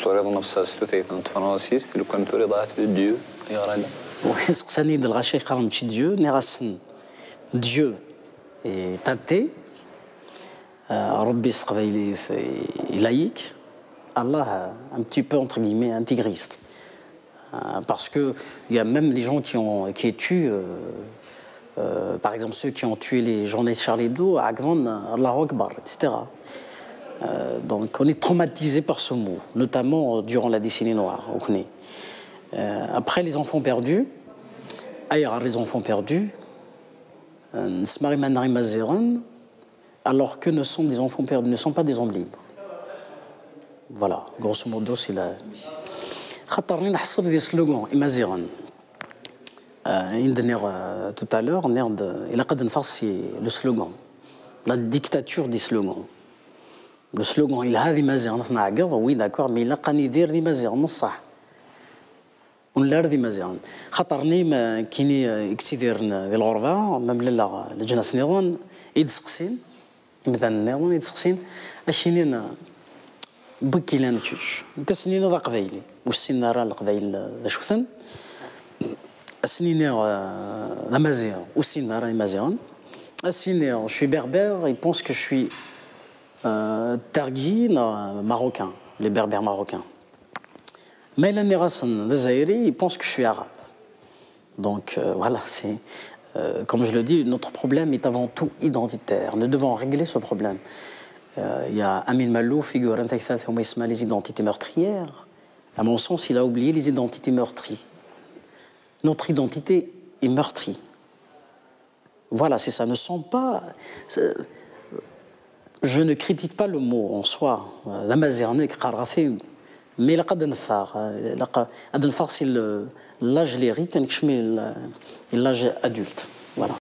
تريد نفسها ستوثيثا فرانسيس لو كان تريد ديو يا رادا ويسقساني دل غاشي قرن شي ديو نغاسن ديو تاتي ربي سقبايلي لايك Allah un petit peu entre guillemets intégriste parce que il y a même les gens qui tuent par exemple ceux qui ont tué les journalistes Charlie Hebdo Agvan Allah Akbar etc. Donc on est traumatisé par ce mot notamment durant la décennie noire on connaît après les enfants perdus ailleurs les enfants perdus alors que ne sont des enfants perdus ne sont pas des hommes libres. Voilà, grosso modo, c'est la. خاطرني نحصل des slogans امازيغان عندنا tout à l'heure إلا قد نفصي le slogan la dictature des slogans le slogan il هذه مازيغان نعقض oui d'accord mais إلا قاني يدير ذي مازيغان الصح ولا ذي مازيغان خاطرني ما كيني اكسيدير ذي الغربة ممللا لجناس نظام يدسقسين مثلا النظام يدسقسين اشيني بكيلان كيش كسنين ذا قبايلي والسنين راه القبايل شوثن السنين ذا مازيغ والسنين راه مازيغان السنين je suis berbère ils pensent que je suis targuine marocain les berbères marocains mais la nérasan d'Azaïri ils pensent que je suis arabe donc voilà c'est comme je le dis notre problème est avant tout identitaire nous devons régler ce problème. Il y a Amin Malouf, figure les identités meurtrières. À mon sens, il a oublié les identités meurtries. Notre identité est meurtrie. Voilà, c'est ça. Ne sont pas. Je ne critique pas le mot en soi. La mazerne, mais la qadanfar. La c'est l'âge lyrique, l'âge adulte. Voilà.